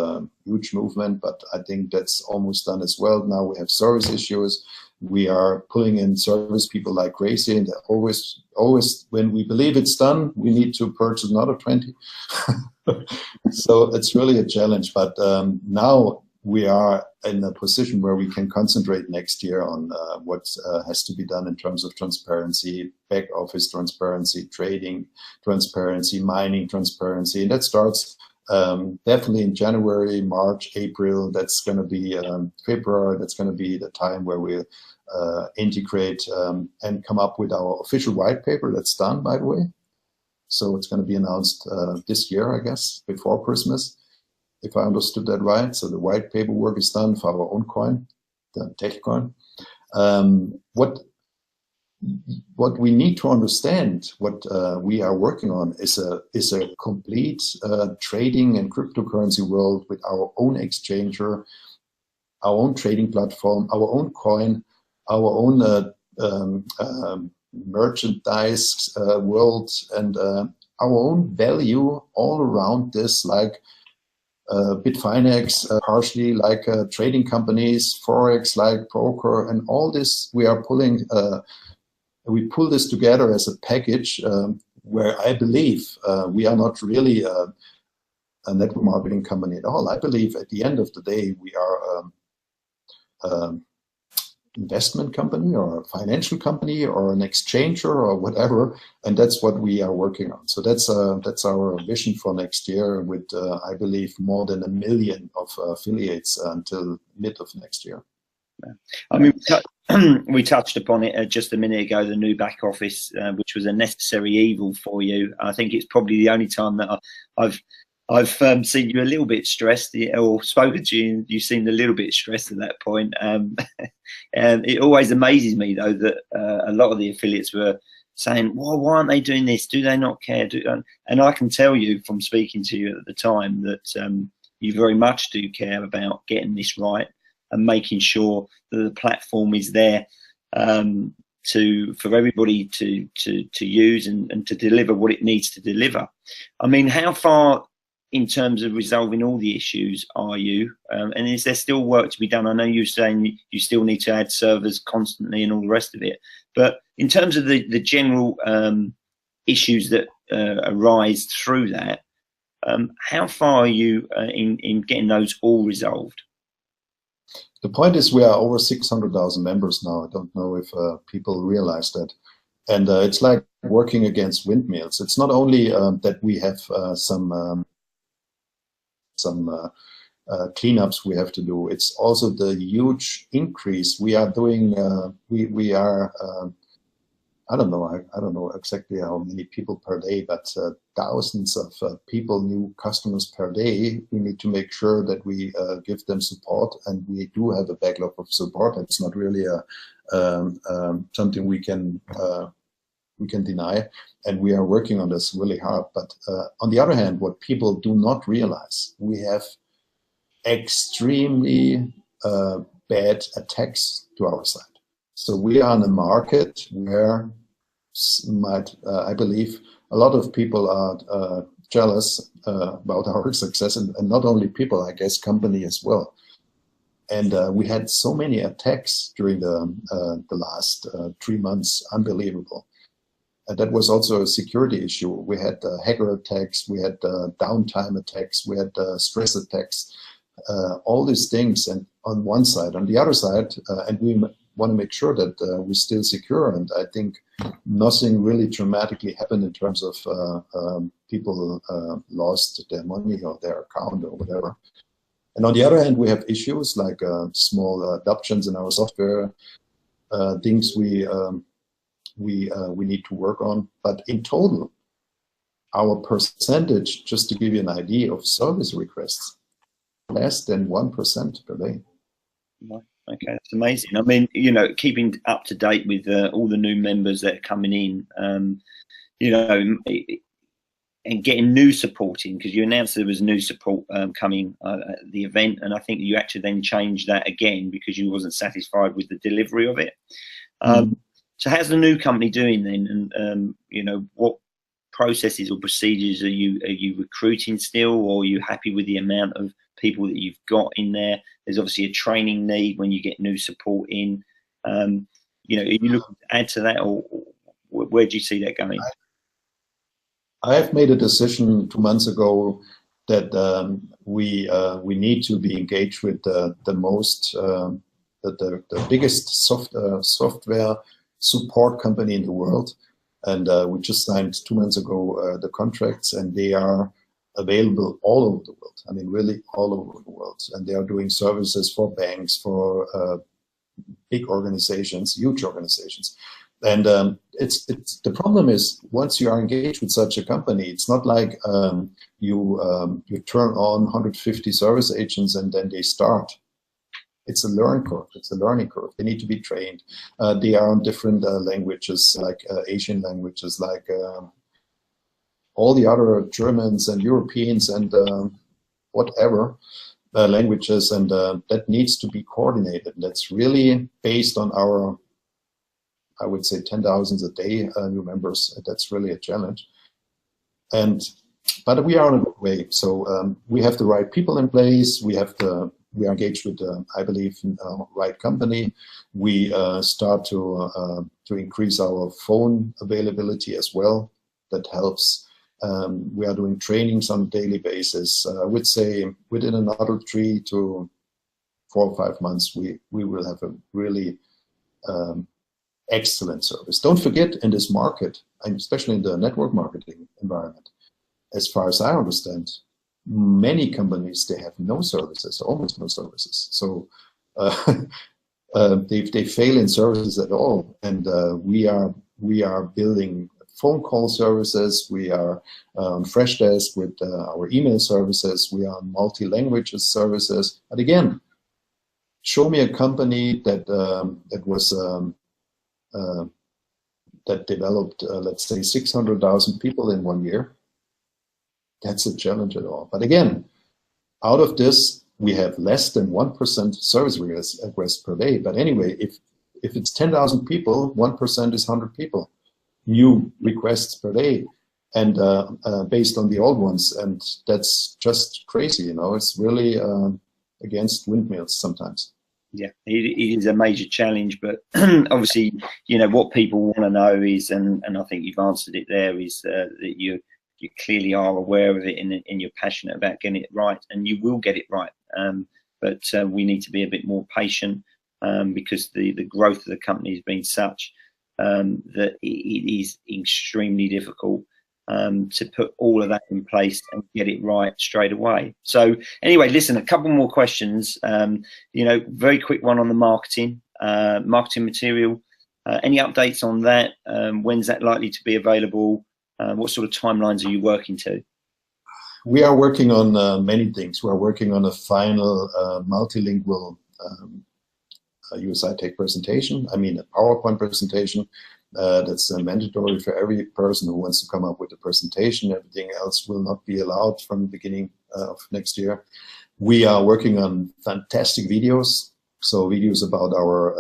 huge movement, but I think that's almost done as well. Now we have service issues. We are pulling in service people like crazy, and always when we believe it's done, we need to purchase another 20. So it's really a challenge, but now we are in a position where we can concentrate next year on what has to be done in terms of transparency, back office transparency, trading transparency, mining transparency, and that starts definitely in January, March, April. That's going to be February. That's going to be the time where we integrate and come up with our official white paper. That's done, by the way. So it's going to be announced this year, I guess, before Christmas, if I understood that right. So the white paperwork is done for our own coin, the Tech coin. What we need to understand, what we are working on, is a complete trading and cryptocurrency world with our own exchanger, our own trading platform, our own coin, our own merchandise world, and our own value all around this, like Bitfinex, partially like trading companies, Forex, like broker, and all this we are pulling. We pull this together as a package where I believe we are not really a network marketing company at all. I believe at the end of the day we are investment company or a financial company or an exchanger or whatever, and that's what we are working on. So that's our vision for next year, with I believe more than 1 million of affiliates until mid of next year. I mean, we touched upon it just a minute ago, the new back office, which was a necessary evil for you. I think it's probably the only time that I've seen you a little bit stressed, or spoken to you, and you seemed a little bit stressed at that point. And it always amazes me, though, that a lot of the affiliates were saying, well, why aren't they doing this? Do they not care? And I can tell you from speaking to you at the time that you very much do care about getting this right and making sure that the platform is there for everybody to use and to deliver what it needs to deliver. I mean, how far in terms of resolving all the issues are you? And is there still work to be done? I know you're saying you still need to add servers constantly and all the rest of it, but in terms of the general issues that arise through that, how far are you in getting those all resolved? The point is we are over 600,000 members now. I don't know if people realize that. And it's like working against windmills. It's not only that we have some cleanups we have to do. It's also the huge increase we are doing. We are I don't know exactly how many people per day, but thousands of people, new customers per day. We need to make sure that we give them support, and we do have a backlog of support. It's not really something we can deny, and we are working on this really hard. But on the other hand, what people do not realize, we have extremely bad attacks to our side. So we are in a market where I believe a lot of people are jealous about our success, and not only people, I guess company as well. And we had so many attacks during the last 3 months, unbelievable. That was also a security issue. We had hacker attacks, we had downtime attacks, we had stress attacks, all these things. And on one side, on the other side, and we want to make sure that we're still secure. And I think nothing really dramatically happened in terms of people lost their money or their account or whatever. And on the other hand, we have issues like small adoptions in our software, things we need to work on. But in total, our percentage, just to give you an idea, of service requests, less than 1% per day. Okay, that's amazing. I mean, you know, keeping up to date with all the new members that are coming in, you know, and getting new support in, because you announced there was new support coming at the event, and I think you actually then changed that again because you wasn't satisfied with the delivery of it. So how's the new company doing then? And you know, what processes or procedures are you recruiting still, or are you happy with the amount of people that you've got in there? There's obviously a training need when you get new support in. You know, are you looking to add to that, or where do you see that going? I have made a decision 2 months ago that we need to be engaged with the biggest software support company in the world, and we just signed 2 months ago the contracts, and they are available all over the world. I mean, really all over the world, and they are doing services for banks, for big organizations, huge organizations. And it's the problem is, once you are engaged with such a company, it's not like you turn on 150 service agents and then they start. It's a learning curve. It's a learning curve. They need to be trained. They are on different languages, like Asian languages, like all the other Germans and Europeans and whatever languages, and that needs to be coordinated. That's really based on our, I would say, 10,000 a day new members. That's really a challenge. But we are on a good way. So we have the right people in place. We are engaged with, I believe, right company. We start to increase our phone availability as well. That helps. We are doing trainings on a daily basis. I would say within another 3 to 4 or 5 months, we will have a really excellent service. Don't forget, in this market, and especially in the network marketing environment, as far as I understand, many companies, they have no services, almost no services. So they fail in services at all. And we are building phone call services. We are on Freshdesk with our email services. We are on multi-language services. But again, show me a company that that developed, let's say, 600,000 people in 1 year. That's a challenge at all. But again, out of this, we have less than 1% service requests per day. But anyway, if it's 10,000 people, 1% is 100 people. New requests per day. and based on the old ones, and that's just crazy. You know, it's really against windmills sometimes. Yeah, it is a major challenge, but obviously, you know, what people want to know is, and I think you've answered it there, is that you clearly are aware of it and you're passionate about getting it right, and you will get it right. But we need to be a bit more patient because the growth of the company has been such that it is extremely difficult to put all of that in place and get it right straight away. So anyway, listen, a couple more questions. You know, very quick one on the marketing material. Any updates on that? When's that likely to be available? What sort of timelines are you working to? We are working on many things. We are working on a final multilingual USI-Tech presentation. I mean, a PowerPoint presentation. That's mandatory for every person who wants to come up with a presentation. Everything else will not be allowed from the beginning of next year. We are working on fantastic videos. So videos about our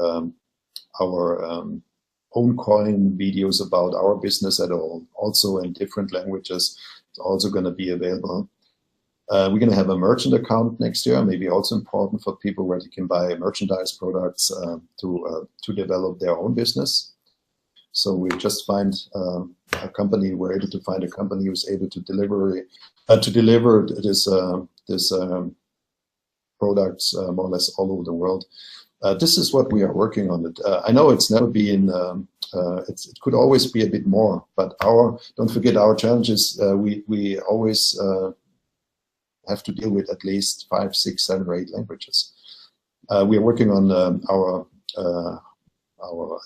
own coin, videos about our business at all, also in different languages. It's also going to be available. We're going to have a merchant account next year, maybe also important for people where they can buy merchandise products to develop their own business. So we just find a company. We're able to find a company who's able to deliver this products more or less all over the world. This is what we are working on. I know it's never been. It could always be a bit more, but don't forget our challenges. We always have to deal with at least 5, 6, 7, or 8 languages. We are working on our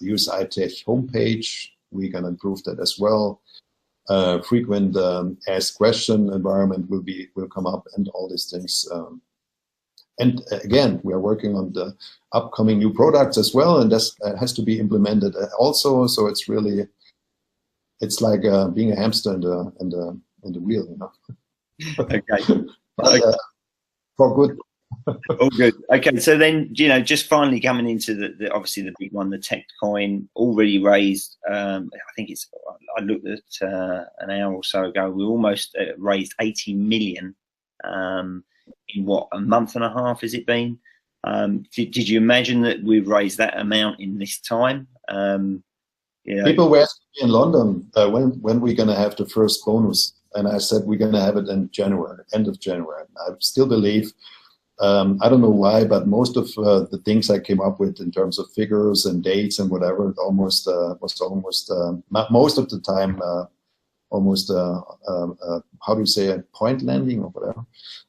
USI-Tech homepage. We're going to improve that as well. Frequent ask question environment will come up, and all these things. And again, we are working on the upcoming new products as well, and this has to be implemented also. So it's really, it's like being a hamster in the wheel, you know. Okay. But, for good. All good. Okay, so then, you know, just finally coming into the obviously the big one, the Tech coin, already raised. I think it's. I looked at an hour or so ago. We almost raised 80 million in what, a month and a half has it been? Did you imagine that we'd raise that amount in this time? You know, people were asking me in London when we're going to have the first bonus, and I said we're going to have it in January, end of January. I still believe. I don't know why, but most of the things I came up with in terms of figures and dates and whatever, it almost was almost most of the time almost how do you say it, point landing or whatever.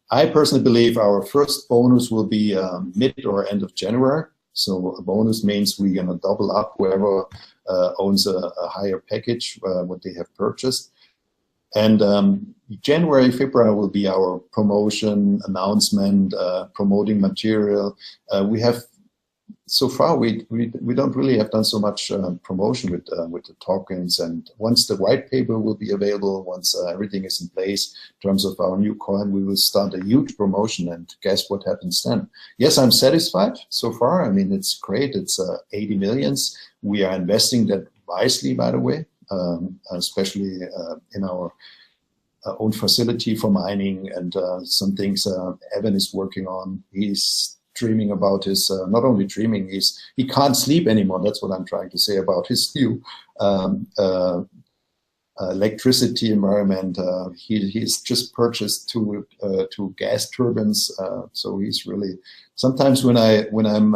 I personally believe our first bonus will be mid or end of January. So a bonus means we're going to double up whoever owns a higher package, what they have purchased. And January, February will be our promotion, announcement, promoting material. We have, so far, we don't really have done so much promotion with the tokens. And once the white paper will be available, once everything is in place in terms of our new coin, we will start a huge promotion. And guess what happens then? Yes, I'm satisfied so far. I mean, it's great. It's 80 millions. We are investing that wisely, by the way. Especially in our own facility for mining, and some things Evan is working on. He's dreaming about his, not only dreaming, he can't sleep anymore. That's what I'm trying to say about his new electricity environment. He's just purchased two gas turbines. So he's really, sometimes when I'm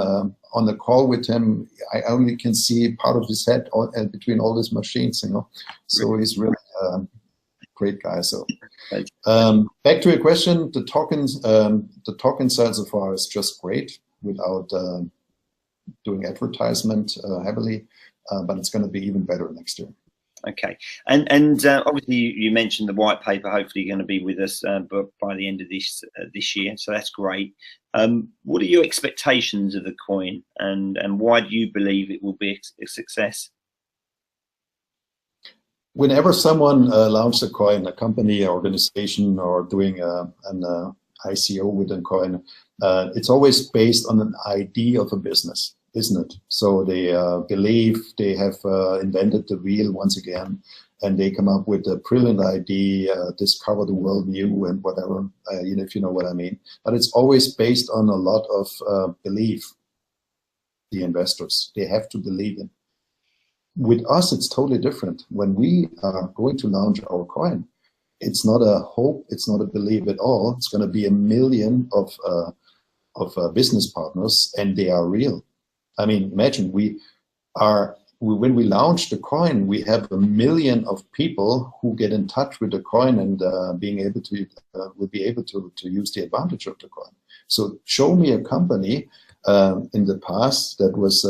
on the call with him, I only can see part of his head between all these machines, you know. So he's really a great guy. So back to your question, the token side so far is just great without doing advertisement heavily, but it's going to be even better next year. Okay, and obviously you mentioned the white paper. Hopefully, going to be with us by the end of this year. So that's great. What are your expectations of the coin, and why do you believe it will be a success? Whenever someone launches a coin, a company, organization, or doing an ICO with a coin, it's always based on an idea of a business. isn't it? So they believe they have invented the wheel once again, and they come up with a brilliant idea, discover the world new and whatever, if you know what I mean. But it's always based on a lot of belief, the investors. They have to believe in. With us, it's totally different. When we are going to launch our coin, it's not a hope, it's not a belief at all. It's going to be 1 million of business partners, and they are real. I mean, imagine when we launch the coin, we have 1 million of people who get in touch with the coin and will be able to use the advantage of the coin. So show me a company in the past that was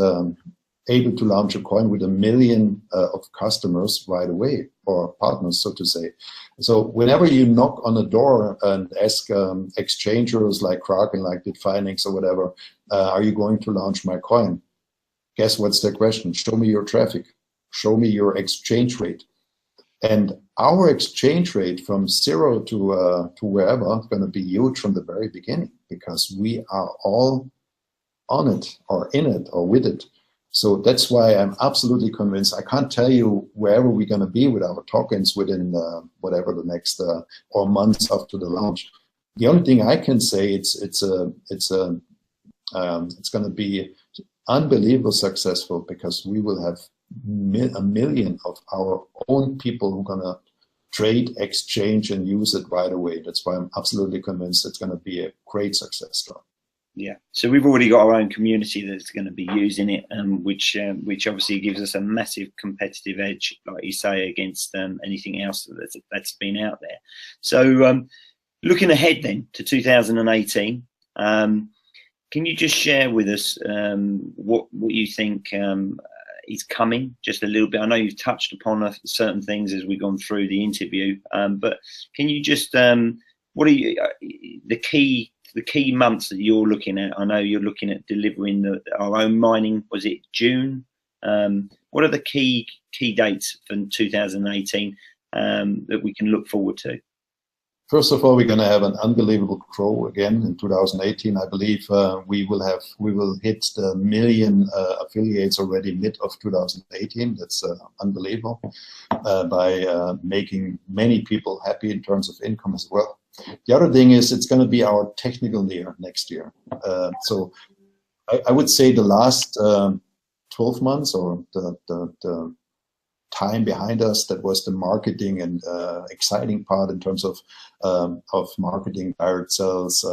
able to launch a coin with 1 million of customers right away, or partners, so to say. So whenever you knock on a door and ask exchangers like Kraken, like Bitfinex or whatever, are you going to launch my coin? Guess what's their question? Show me your traffic. Show me your exchange rate. And our exchange rate from 0 to wherever is going to be huge from the very beginning, because we are all on it or in it or with it. So that's why I'm absolutely convinced. I can't tell you wherever we're going to be with our tokens within whatever the next or months after the launch. The only thing I can say it's going to be unbelievable successful, because we will have 1 million of our own people who are going to trade, exchange, and use it right away. That's why I'm absolutely convinced it's going to be a great success story. Yeah, so we've already got our own community that's going to be using it, which obviously gives us a massive competitive edge, like you say, against anything else that's been out there. So looking ahead then to 2018, can you just share with us what you think is coming, just a little bit? I know you've touched upon certain things as we've gone through the interview, but can you just what are the key months that you're looking at? I know you're looking at delivering our own mining. Was it June? What are the key dates for 2018 that we can look forward to? First of all, we're going to have an unbelievable grow again in 2018. I believe we will hit the 1 million affiliates already mid of 2018. That's unbelievable, by making many people happy in terms of income as well. The other thing is it's going to be our technical year next year. So I would say the last 12 months, or the time behind us, that was the marketing and exciting part in terms of marketing, direct sales,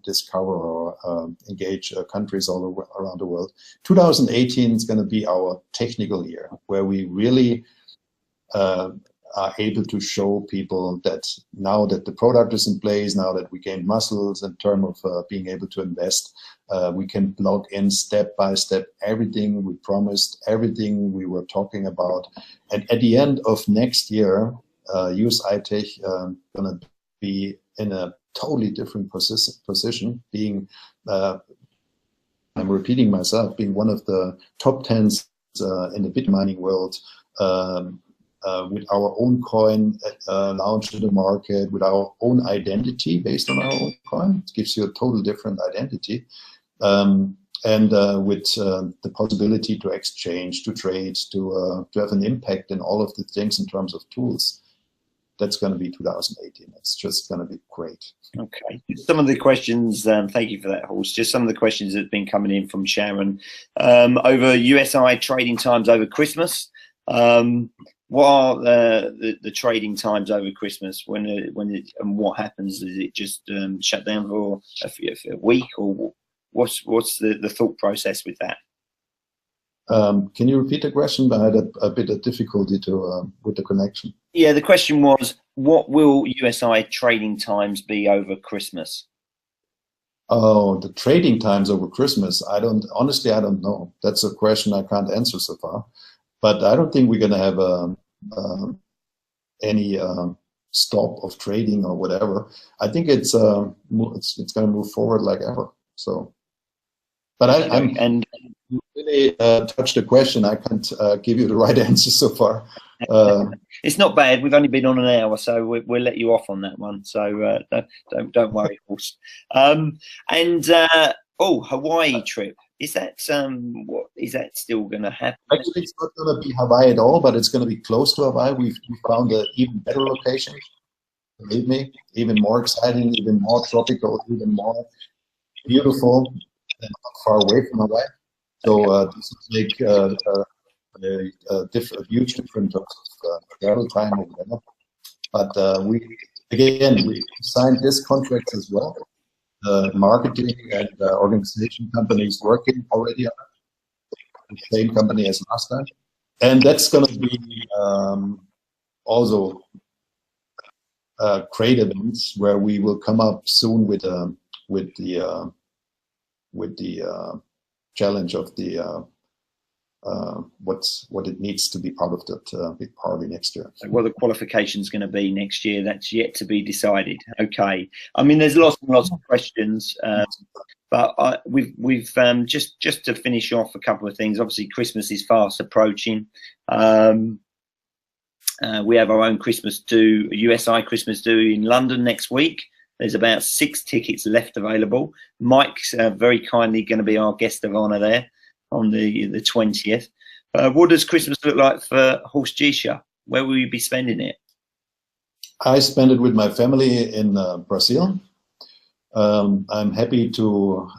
discover or engage countries all around the world. 2018 is going to be our technical year, where we really are able to show people that now that the product is in place, now that we gained muscles in terms of being able to invest, we can plug in step by step everything we promised, everything we were talking about. And at the end of next year, USI-Tech going to be in a totally different position, being, I'm repeating myself, being one of the top 10s in the bit mining world, with our own coin launched in the market, with our own identity based on our own coin. It gives you a total different identity. And with the possibility to exchange, to trade, to have an impact in all of the things in terms of tools. That's going to be 2018. It's just going to be great. Okay. Some of the questions, thank you for that, Horst. Just some of the questions that have been coming in from Sharon. Over USI trading times over Christmas. What are the trading times over Christmas? And what happens? Is it just shut down for a week, or what's the thought process with that? Can you repeat the question? I had a bit of difficulty with the connection. Yeah, the question was, what will USI trading times be over Christmas? Oh, the trading times over Christmas. Honestly, I don't know. That's a question I can't answer so far. But I don't think we're going to have any stop of trading or whatever. I think it's going to move forward like ever. So, but I'm really touched the question. I can't give you the right answer so far. It's not bad. We've only been on an hour, so we'll let you off on that one. So don't worry, Horst. Oh, Hawaii trip. Is that what is that still going to happen? Actually, it's not going to be Hawaii at all, but it's going to be close to Hawaii. We've found an even better location. Believe me, even more exciting, even more tropical, even more beautiful, and not far away from Hawaii. So this will make a huge difference of travel time or whatever. But we signed this contract as well. Marketing and organization companies working already on the same company as last time, and that's going to be also great events where we will come up soon with the challenge of the what it needs to be part of that big party next year. So what the qualification is going to be next year, that's yet to be decided. Okay, I mean there's lots and lots of questions, but we've just to finish off a couple of things. Obviously Christmas is fast approaching. We have our own Christmas do, USI Christmas do in London next week. There's about 6 tickets left available. Mike's very kindly going to be our guest of honor there on the 20th. What does Christmas look like for Horst Jicha? Where will you be spending it? I spend it with my family in Brazil. I'm happy to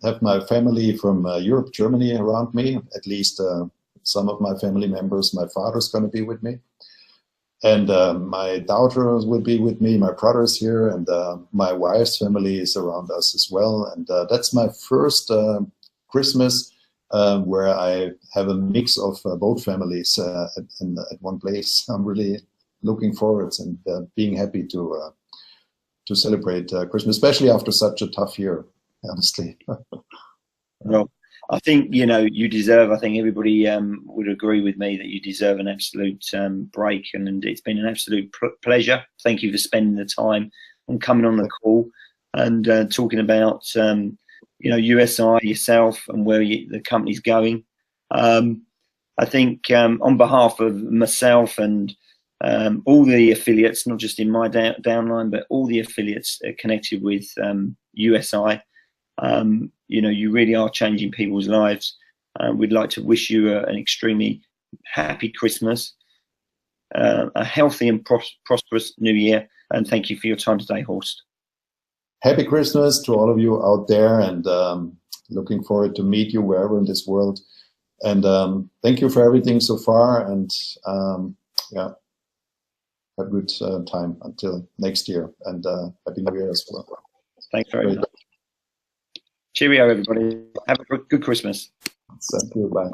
have my family from Europe, Germany around me. At least some of my family members. My father's going to be with me. And my daughters will be with me, my brother's here, and my wife's family is around us as well. And that's my first Christmas where I have a mix of both families at one place. I'm really looking forward and being happy to celebrate Christmas, especially after such a tough year, honestly. Well, I think, you know, you deserve, I think everybody would agree with me that you deserve an absolute break, and it's been an absolute pleasure. Thank you for spending the time and coming on the call and talking about, you know, USI, yourself, and where the company's going. I think on behalf of myself and all the affiliates, not just in my downline, but all the affiliates connected with USI, you know, you really are changing people's lives. We'd like to wish you an extremely happy Christmas, a healthy and prosperous New Year, and thank you for your time today, Horst. Happy Christmas to all of you out there, and looking forward to meet you wherever in this world. And thank you for everything so far, and yeah, have a good time until next year, and Happy New Year as well. Thanks very much. Cheerio, everybody. Have a good Christmas. Thank you. Bye.